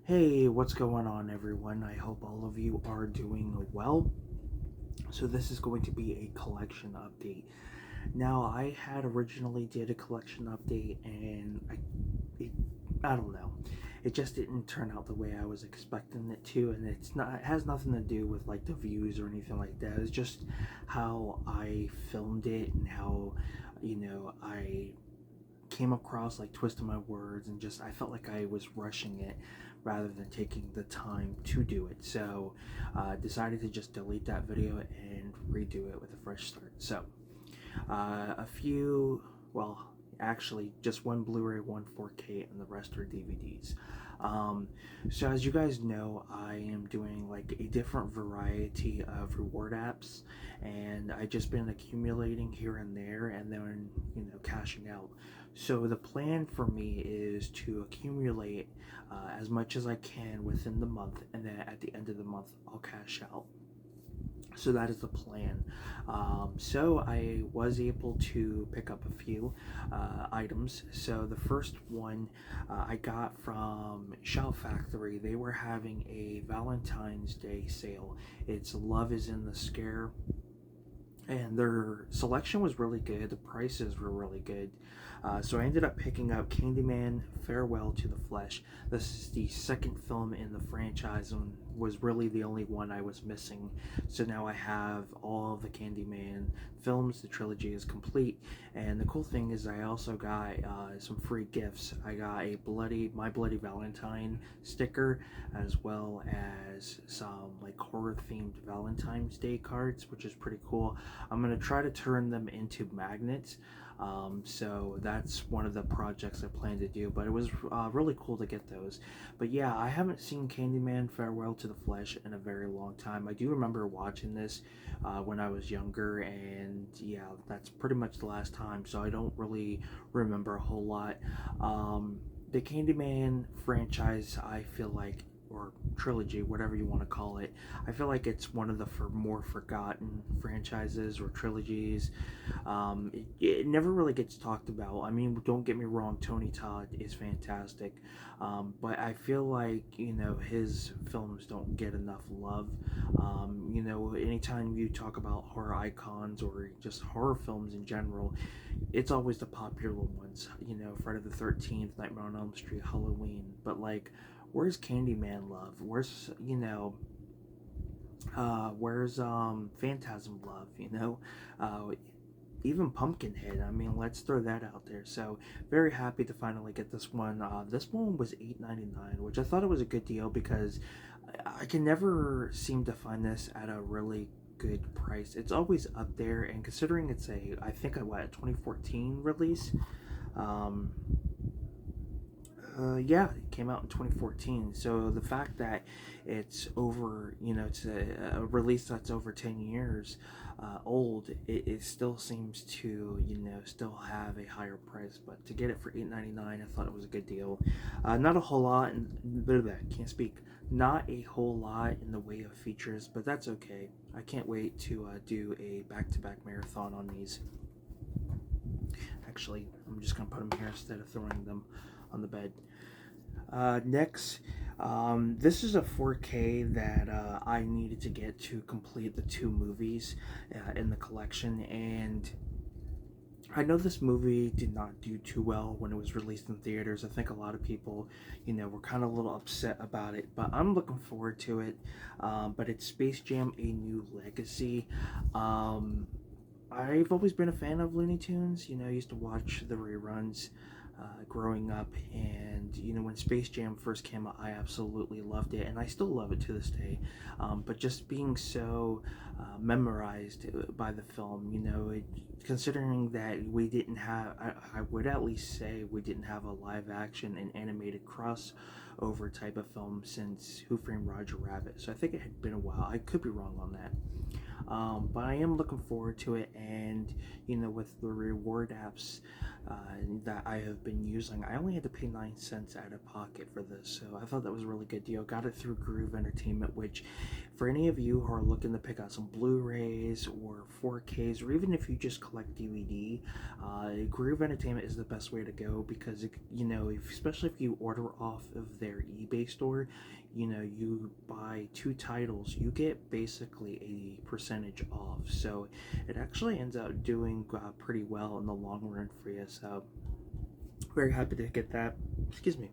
Hey, what's going on, everyone? I hope all of you are doing well. So this is going to be a collection update. Now, I had originally did a collection update, and it, I don't know, it just didn't turn out the way I was expecting it to, and it has nothing to do with like the views or anything like that. It's just how I filmed it and how, I came across like twisting my words, and just I felt like I was rushing it rather than taking the time to do it. So decided to just delete that video and redo it with a fresh start. So a few, well, actually just one Blu-ray, one 4K, and the rest are DVDs. Um, so as you guys know, I am doing like a different variety of reward apps, and I just been accumulating here and there, and then cashing out. So the plan for me is to accumulate as much as I can within the month, and then at the end of the month I'll cash out. So that is the plan. So I was able to pick up a few items. So the first one I got from Shell Factory. They were having a Valentine's Day sale. It's Love is in the Scare, and their selection was really good. The prices were really good. So I ended up picking up Candyman Farewell to the Flesh. This is the second film in the franchise and was really the only one I was missing. So now I have all of the Candyman films. The trilogy is complete. And the cool thing is I also got some free gifts. I got a My Bloody Valentine sticker, as well as some like horror themed Valentine's Day cards, which is pretty cool. I'm going to try to turn them into magnets. So that's one of the projects I plan to do, but it was really cool to get those. But yeah, I haven't seen Candyman Farewell to the Flesh in a very long time. I do remember watching this when I was younger, and yeah, that's pretty much the last time, so I don't really remember a whole lot. The Candyman franchise, I feel like, or trilogy, whatever you want to call it, I feel like it's one of the more forgotten franchises or trilogies. It never really gets talked about. I mean, don't get me wrong, Tony Todd is fantastic, but I feel like his films don't get enough love. Anytime you talk about horror icons or just horror films in general, it's always the popular ones. Friday the 13th, Nightmare on Elm Street, Halloween. But like, where's Candyman love? Where's Phantasm love? Uh, Even Pumpkinhead. I mean, let's throw that out there. So very happy to finally get this one. This one was $8.99, which I thought it was a good deal because I can never seem to find this at a really good price. It's always up there, and considering it's I think a 2014 release. Um, yeah, it came out in 2014. So the fact that it's over, it's a release that's over 10 years old, it still seems to, still have a higher price. But to get it for $8.99, I thought it was a good deal. Not a whole lot, can't speak. Not a whole lot in the way of features, but that's okay. I can't wait to do a back-to-back marathon on these. Actually, I'm just gonna put them here instead of throwing them on the bed. Next, this is a 4K that I needed to get to complete the two movies in the collection, and I know this movie did not do too well when it was released in theaters. I think a lot of people, were kind of a little upset about it, but I'm looking forward to it. But it's Space Jam: A New Legacy. I've always been a fan of Looney Tunes. I used to watch the reruns growing up, and when Space Jam first came out, I absolutely loved it, and I still love it to this day. But just being so memorized by the film, considering that we didn't have, I would at least say we didn't have a live action and animated crossover type of film since Who Framed Roger Rabbit. So I think it had been a while. I could be wrong on that. but I am looking forward to it. And with the reward apps that I have been using, I only had to pay 9 cents out of pocket for this, so I thought that was a really good deal. Got it through Groove Entertainment, which for any of you who are looking to pick out some Blu-rays or 4Ks, or even if you just collect DVD, Groove Entertainment is the best way to go, because especially if you order off of their eBay store, you buy 2 titles, you get basically a percentage off. So it actually ends up doing pretty well in the long run for you. So very happy to get that. Excuse me.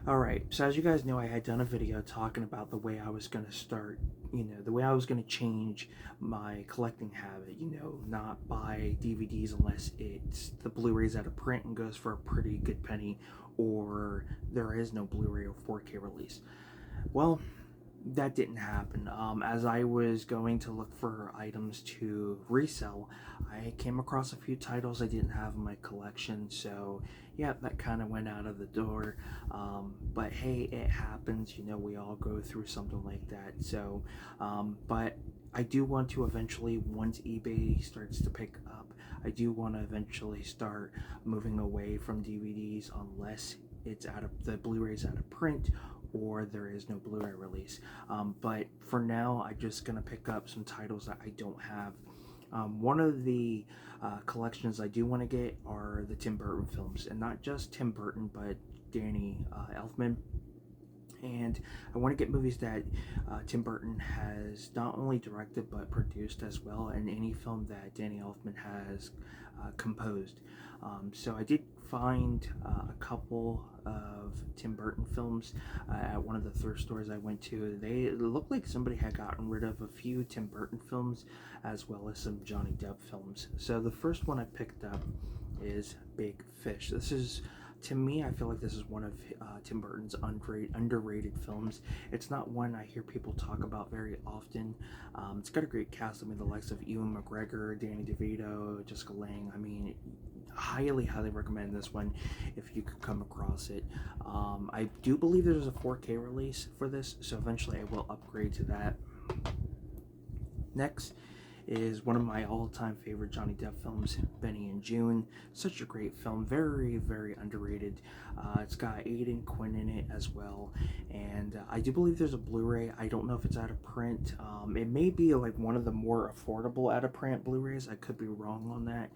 Alright, so as you guys know, I had done a video talking about the way I was going to start, the way I was going to change my collecting habit, not buy DVDs unless it's the Blu-rays out of print and goes for a pretty good penny, or there is no Blu-ray or 4K release. Well, that didn't happen. As I was going to look for items to resell, I came across a few titles I didn't have in my collection, so yeah, that kind of went out of the door. But hey, it happens, we all go through something like that. So but I do want to eventually, once eBay starts to pick up, I do want to eventually start moving away from DVDs unless it's out of the Blu-rays out of print, or there is no Blu-ray release. But for now, I'm just gonna pick up some titles that I don't have. One of the collections I do want to get are the Tim Burton films, and not just Tim Burton, but Danny Elfman. And I want to get movies that Tim Burton has not only directed but produced as well, and any film that Danny Elfman has composed. So I did find a couple of Tim Burton films at one of the thrift stores I went to. It looked like somebody had gotten rid of a few Tim Burton films as well as some Johnny Depp films. So the first one I picked up is Big Fish. This is, to me, I feel like this is one of Tim Burton's underrated films. It's not one I hear people talk about very often. It's got a great cast. I mean, the likes of Ewan McGregor, Danny DeVito, Jessica Lange. I mean, highly recommend this one if you could come across it. I do believe there's a 4K release for this, so eventually I will upgrade to that. Next is one of my all-time favorite Johnny Depp films, Benny and June. Such a great film, very underrated. It's got Aidan Quinn in it as well, and I do believe there's a Blu-ray. I don't know if it's out of print. It may be like one of the more affordable out of print Blu-rays. I could be wrong on that,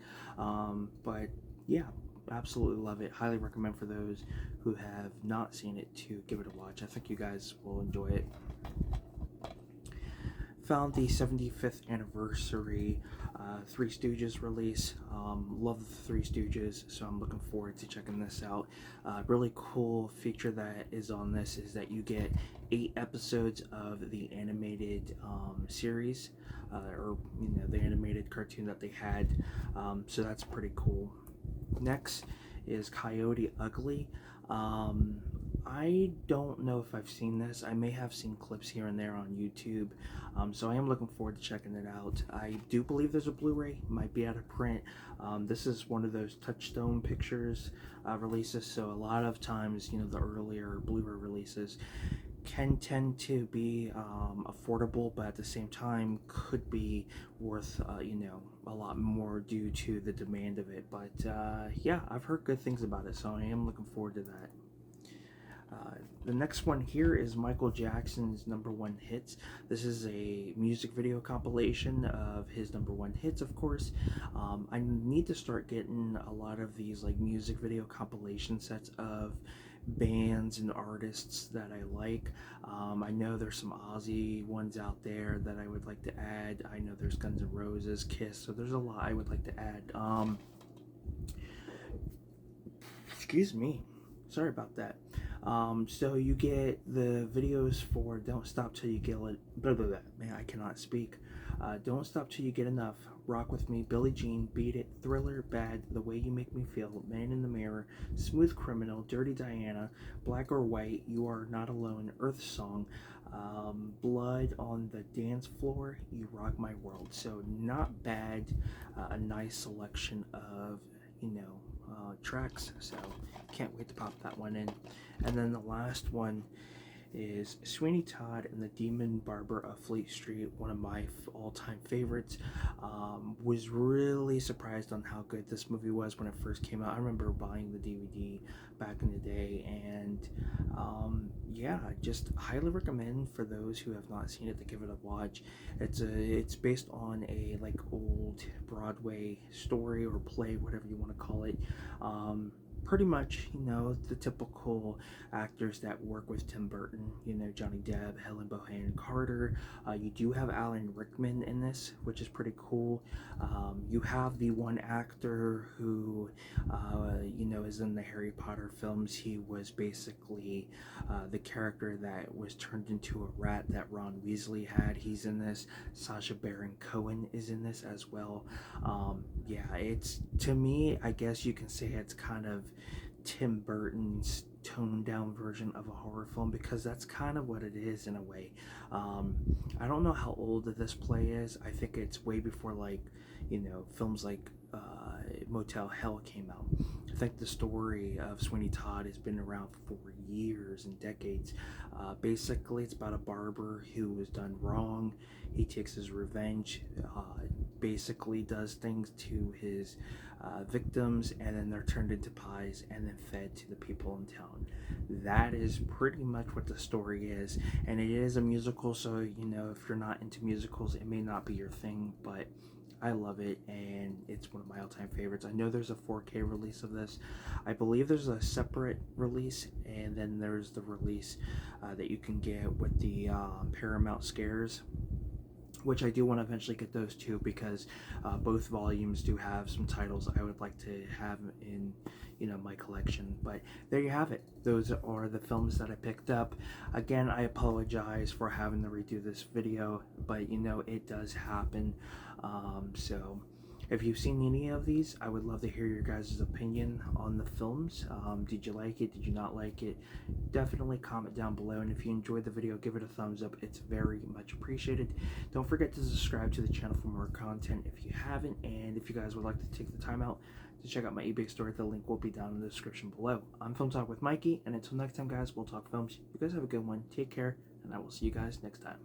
but yeah, absolutely love it. Highly recommend for those who have not seen it to give it a watch. I think you guys will enjoy it. Found the 75th anniversary Three Stooges release. Love the Three Stooges, so I'm looking forward to checking this out. Really cool feature that is on this is that you get 8 episodes of the animated series, or the animated cartoon that they had. So that's pretty cool. Next is Coyote Ugly. I don't know if I've seen this. I may have seen clips here and there on YouTube, so I am looking forward to checking it out. I do believe there's a Blu-ray, might be out of print. This is one of those Touchstone Pictures releases, so a lot of times, the earlier Blu-ray releases can tend to be affordable, but at the same time could be worth a lot more due to the demand of it. But yeah, I've heard good things about it, so I am looking forward to that. The next one here is Michael Jackson's #1 hits. This is a music video compilation of his #1 hits, of course. I need to start getting a lot of these like music video compilation sets of bands and artists that I like. I know there's some Ozzy ones out there that I would like to add. I know there's Guns N' Roses, Kiss, so there's a lot I would like to add. Excuse me, sorry about that. So you get the videos for Don't Stop Till You Get It, man, I cannot speak. Don't Stop Till You Get Enough, Rock With Me, Billie Jean, Beat It, Thriller, Bad, The Way You Make Me Feel, Man in the Mirror, Smooth Criminal, Dirty Diana, Black or White, You Are Not Alone, Earth Song, Blood on the Dance Floor, You Rock My World. So not bad, a nice selection of, tracks, so can't wait to pop that one in. And then the last one is Sweeney Todd and the Demon Barber of Fleet Street, one of my all-time favorites. Was really surprised on how good this movie was when it first came out. I remember buying the DVD back in the day, and yeah, just highly recommend for those who have not seen it to give it a watch. It's based on a like old Broadway story or play, whatever you want to call it. Pretty much, the typical actors that work with Tim Burton, Johnny Depp, Helen Bohan Carter. You do have Alan Rickman in this, which is pretty cool. You have the one actor who, is in the Harry Potter films. He was basically the character that was turned into a rat that Ron Weasley had. He's in this. Sacha Baron Cohen is in this as well. Yeah, it's, to me, I guess you can say it's kind of Tim Burton's toned down version of a horror film, because that's kind of what it is in a way. I don't know how old this play is. I think it's way before films like Motel Hell came out. I think the story of Sweeney Todd has been around for years and decades. Basically, it's about a barber who was done wrong. He takes his revenge, basically does things to his victims, and then they're turned into pies and then fed to the people in town. That is pretty much what the story is, and it is a musical, so if you're not into musicals, it may not be your thing, but I love it, and it's one of my all-time favorites. I know there's a 4K release of this. I believe there's a separate release, and then there's the release that you can get with the Paramount Scares, which I do want to eventually get those too, because both volumes do have some titles I would like to have in my collection. But there you have it. Those are the films that I picked up. Again, I apologize for having to redo this video, but it does happen. So if you've seen any of these, I would love to hear your guys' opinion on the films. Did you like it? Did you not like it? Definitely comment down below, and if you enjoyed the video, give it a thumbs up. It's very much appreciated. Don't forget to subscribe to the channel for more content if you haven't, and if you guys would like to take the time out to check out my eBay store, the link will be down in the description below. I'm Film Talk with Mikey, and until next time, guys, we'll talk films. You guys have a good one. Take care, and I will see you guys next time.